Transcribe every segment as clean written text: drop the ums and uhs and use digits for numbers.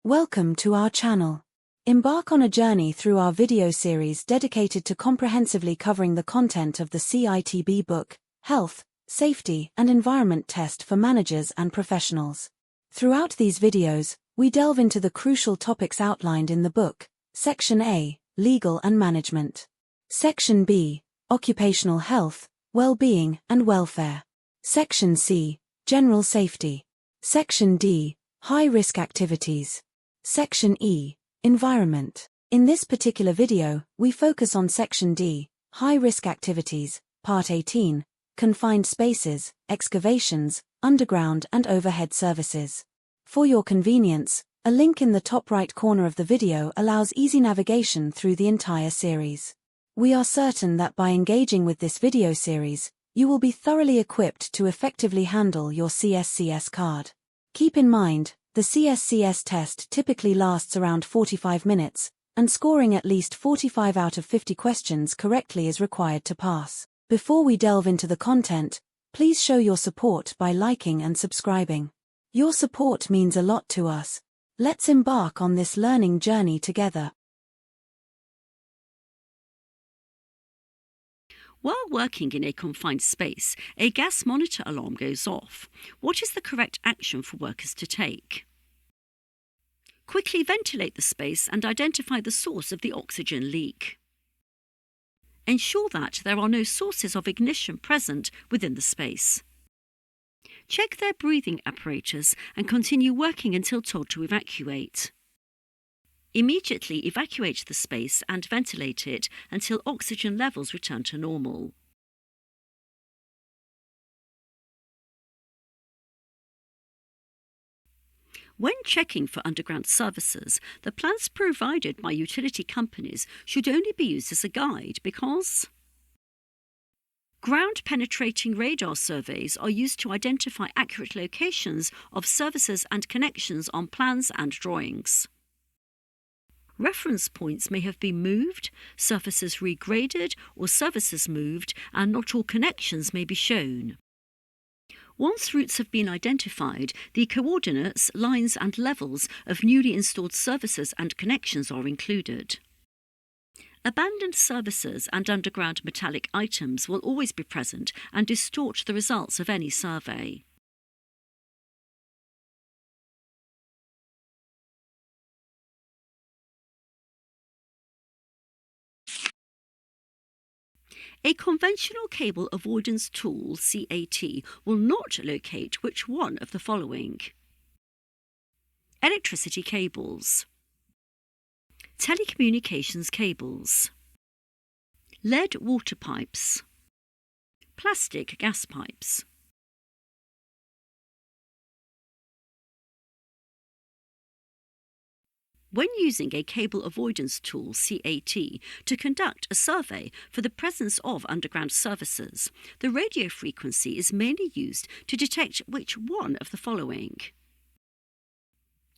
Welcome to our channel. Embark on a journey through our video series dedicated to comprehensively covering the content of the CITB book, Health, Safety and Environment Test for Managers and Professionals. Throughout these videos, we delve into the crucial topics outlined in the book. Section A, Legal and Management. Section B, Occupational Health, Well-being and Welfare. Section C, General Safety. Section D, High-risk activities. Section E, Environment. In this particular video, we focus on Section D, High-risk activities, Part 18, Confined spaces, excavations, underground and overhead services. For your convenience, a link in the top right corner of the video allows easy navigation through the entire series. We are certain that by engaging with this video series, you will be thoroughly equipped to effectively handle your CSCS card. Keep in mind, the CSCS test typically lasts around 45 minutes, and scoring at least 45 out of 50 questions correctly is required to pass. Before we delve into the content, please show your support by liking and subscribing. Your support means a lot to us. Let's embark on this learning journey together. While working in a confined space, a gas monitor alarm goes off. What is the correct action for workers to take? Quickly ventilate the space and identify the source of the oxygen leak. Ensure that there are no sources of ignition present within the space. Check their breathing apparatus and continue working until told to evacuate. Immediately evacuate the space and ventilate it until oxygen levels return to normal. When checking for underground services, the plans provided by utility companies should only be used as a guide because ground-penetrating radar surveys are used to identify accurate locations of services and connections on plans and drawings. Reference points may have been moved, surfaces regraded, or services moved, and not all connections may be shown. Once routes have been identified, the coordinates, lines, and levels of newly installed services and connections are included. Abandoned services and underground metallic items will always be present and distort the results of any survey. A conventional cable avoidance tool, CAT, will not locate which one of the following: electricity cables, telecommunications cables, lead water pipes, plastic gas pipes. When using a cable avoidance tool, CAT, to conduct a survey for the presence of underground services, the radio frequency is mainly used to detect which one of the following: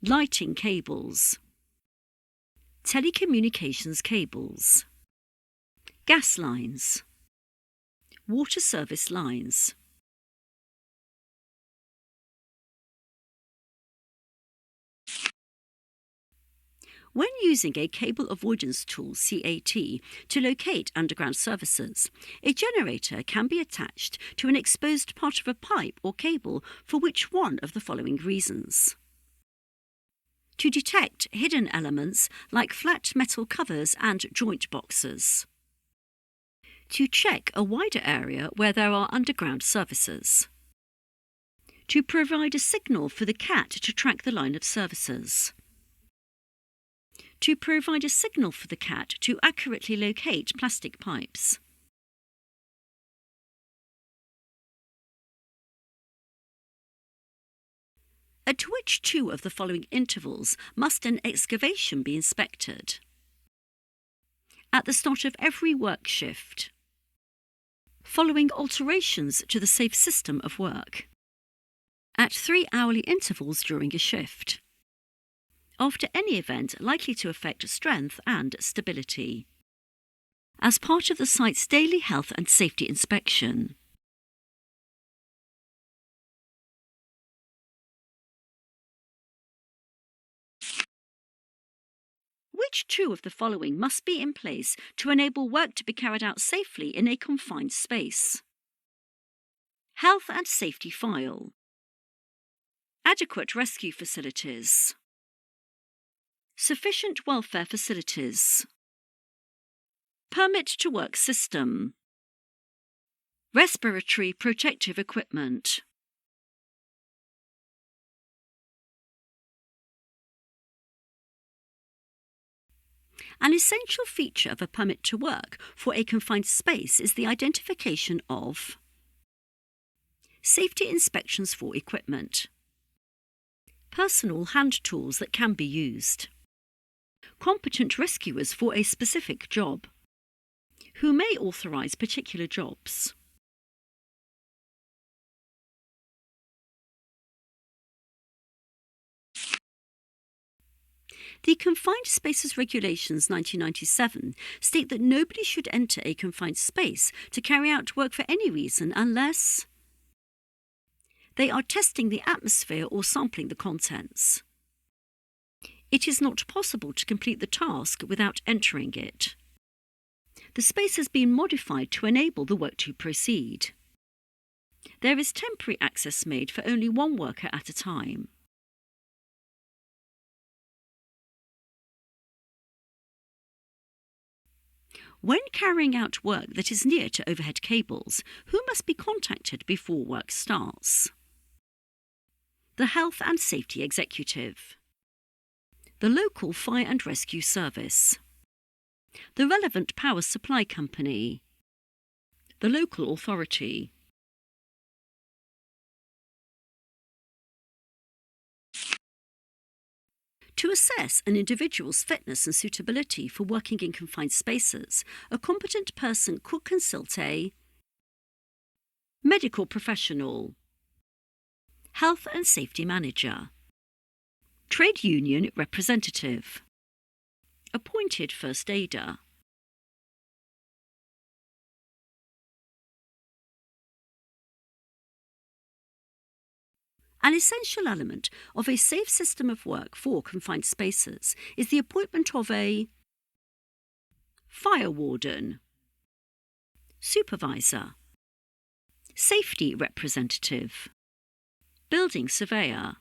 lighting cables, telecommunications cables, gas lines, water service lines. When using a cable avoidance tool, CAT, to locate underground services, a generator can be attached to an exposed part of a pipe or cable for which one of the following reasons: to detect hidden elements like flat metal covers and joint boxes, to check a wider area where there are underground services, to provide a signal for the CAT to track the line of services, to provide a signal for the CAT to accurately locate plastic pipes. At which two of the following intervals must an excavation be inspected? At the start of every work shift. Following alterations to the safe system of work. At 3 hourly intervals during a shift. After any event likely to affect strength and stability. As part of the site's daily health and safety inspection. Stage 2 of the following must be in place to enable work to be carried out safely in a confined space. Health and safety file. Adequate rescue facilities. Sufficient welfare facilities. Permit to work system. Respiratory protective equipment. An essential feature of a permit to work for a confined space is the identification of safety inspections for equipment, personal hand tools that can be used, competent rescuers for a specific job, who may authorise particular jobs. The Confined Spaces Regulations 1997 state that nobody should enter a confined space to carry out work for any reason unless they are testing the atmosphere or sampling the contents. It is not possible to complete the task without entering it. The space has been modified to enable the work to proceed. There is temporary access made for only one worker at a time. When carrying out work that is near to overhead cables, who must be contacted before work starts? The Health and Safety Executive, the local fire and rescue service, the relevant power supply company, the local authority. To assess an individual's fitness and suitability for working in confined spaces, a competent person could consult a medical professional, health and safety manager, trade union representative, appointed first aider. An essential element of a safe system of work for confined spaces is the appointment of a fire warden, supervisor, safety representative, building surveyor.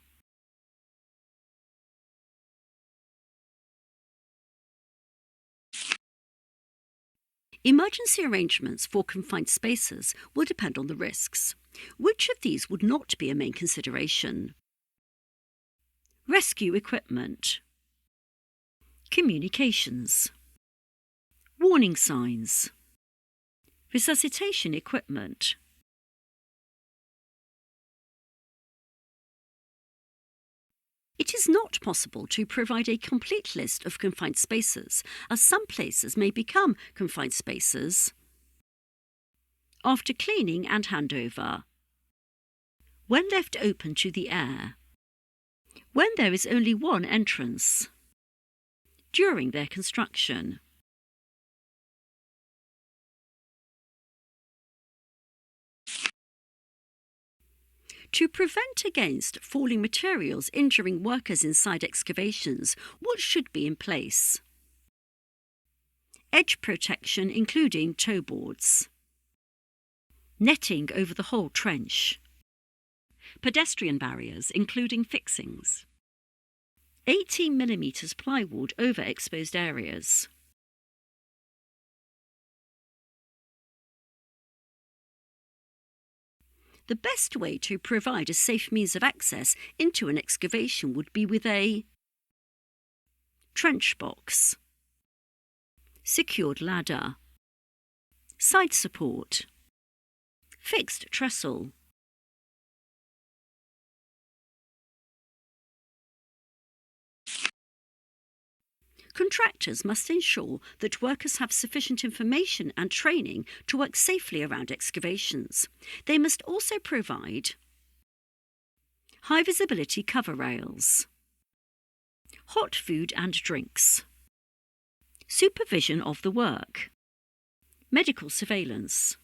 Emergency arrangements for confined spaces will depend on the risks. Which of these would not be a main consideration? Rescue equipment, communications, warning signs, resuscitation equipment. It is not possible to provide a complete list of confined spaces, as some places may become confined spaces after cleaning and handover, when left open to the air, when there is only one entrance, during their construction. To prevent against falling materials injuring workers inside excavations, what should be in place? Edge protection including toe boards, netting over the whole trench, pedestrian barriers including fixings, 18mm plywood over exposed areas. The best way to provide a safe means of access into an excavation would be with a trench box, secured ladder, side support, fixed trestle. Contractors must ensure that workers have sufficient information and training to work safely around excavations. They must also provide high visibility cover rails, hot food and drinks, supervision of the work, medical surveillance.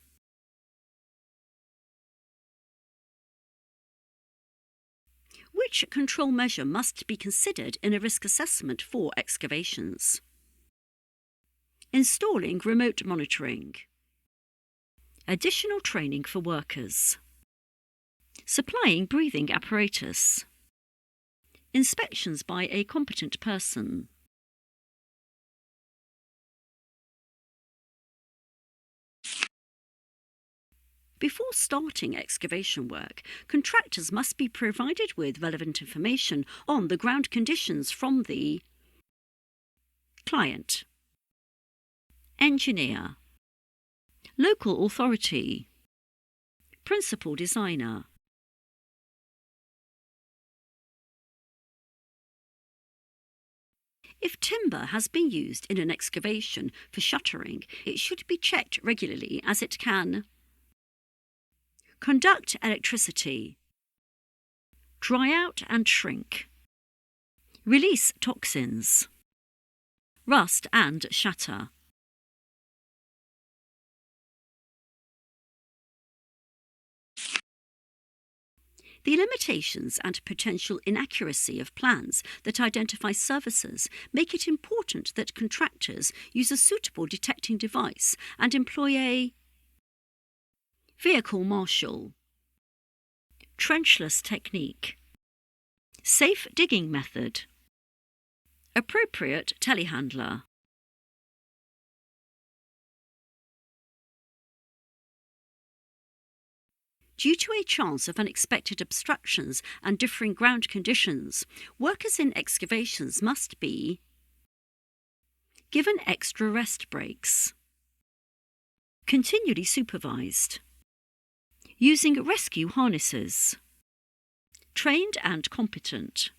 Which control measure must be considered in a risk assessment for excavations? installing remote monitoring, additional training for workers, supplying breathing apparatus, inspections by a competent person. Before starting excavation work, contractors must be provided with relevant information on the ground conditions from the client, engineer, local authority, principal designer. If timber has been used in an excavation for shuttering, it should be checked regularly as it can conduct electricity, dry out and shrink, release toxins, rust and shatter. The limitations and potential inaccuracy of plans that identify surfaces make it important that contractors use a suitable detecting device and employ a vehicle marshal, trenchless technique, safe digging method, appropriate telehandler. Due to a chance of unexpected obstructions and differing ground conditions, workers in excavations must be given extra rest breaks, continually supervised, using rescue harnesses, trained and competent.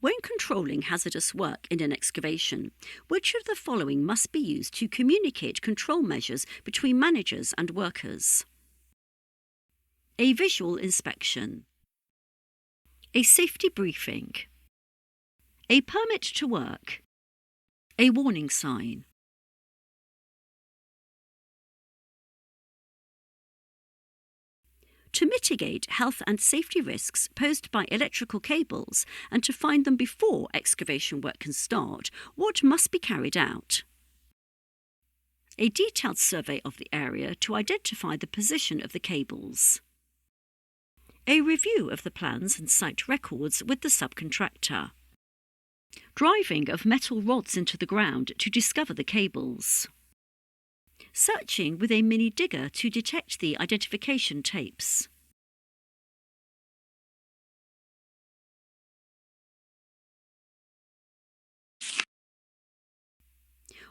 When controlling hazardous work in an excavation, which of the following must be used to communicate control measures between managers and workers? A visual inspection, a safety briefing, a permit to work, a warning sign. To mitigate health and safety risks posed by electrical cables and to find them before excavation work can start, what must be carried out? A detailed survey of the area to identify the position of the cables. A review of the plans and site records with the subcontractor. Driving of metal rods into the ground to discover the cables. Searching with a mini digger to detect the identification tapes.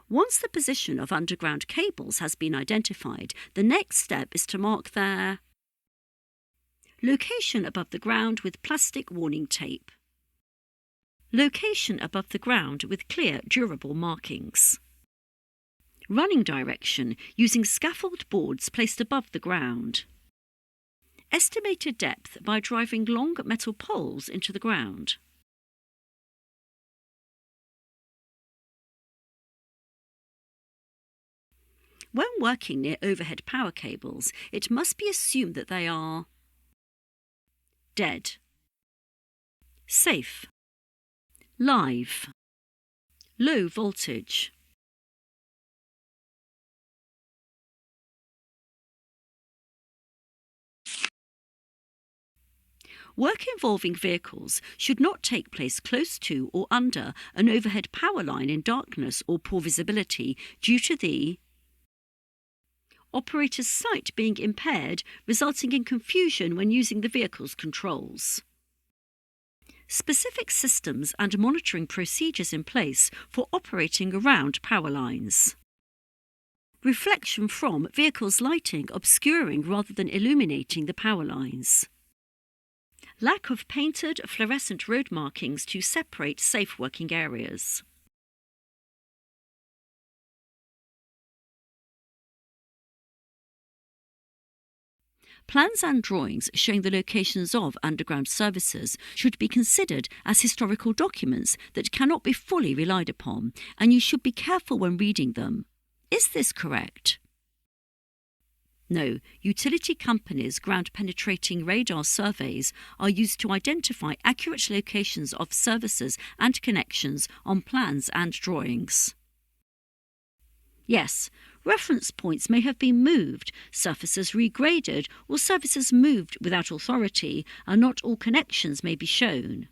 Once the position of underground cables has been identified, the next step is to mark their location above the ground with plastic warning tape. Location above the ground with clear, durable markings. Running direction using scaffold boards placed above the ground. Estimated depth by driving long metal poles into the ground. When working near overhead power cables, it must be assumed that they are dead, safe, live, low voltage. Work involving vehicles should not take place close to or under an overhead power line in darkness or poor visibility due to the operator's sight being impaired, resulting in confusion when using the vehicle's controls. Specific systems and monitoring procedures in place for operating around power lines. Reflection from vehicles' lighting obscuring rather than illuminating the power lines. Lack of painted fluorescent road markings to separate safe working areas. Plans and drawings showing the locations of underground services should be considered as historical documents that cannot be fully relied upon, and you should be careful when reading them. Is this correct? No, utility companies' ground-penetrating radar surveys are used to identify accurate locations of services and connections on plans and drawings. Yes, reference points may have been moved, surfaces regraded, or services moved without authority, and not all connections may be shown.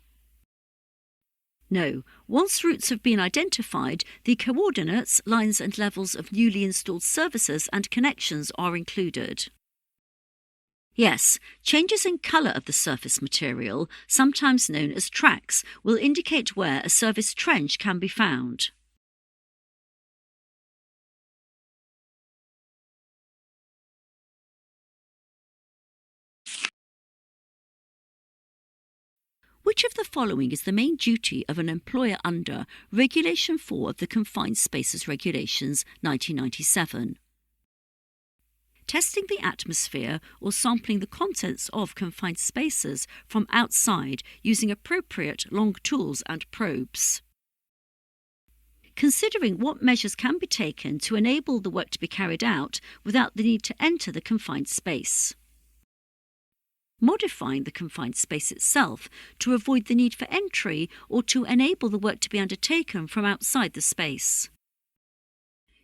No, once routes have been identified, the coordinates, lines and levels of newly installed services and connections are included. Yes, changes in colour of the surface material, sometimes known as tracks, will indicate where a service trench can be found. Which of the following is the main duty of an employer under Regulation 4 of the Confined Spaces Regulations 1997? Testing the atmosphere or sampling the contents of confined spaces from outside using appropriate long tools and probes. Considering what measures can be taken to enable the work to be carried out without the need to enter the confined space. Modifying the confined space itself to avoid the need for entry or to enable the work to be undertaken from outside the space.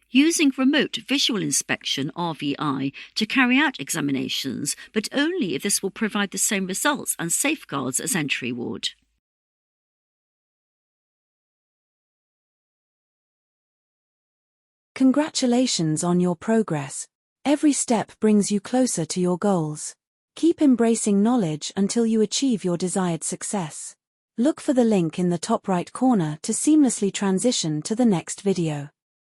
Using remote visual inspection (RVI) to carry out examinations, but only if this will provide the same results and safeguards as entry would. Congratulations on your progress. Every step brings you closer to your goals. Keep embracing knowledge until you achieve your desired success. Look for the link in the top right corner to seamlessly transition to the next video.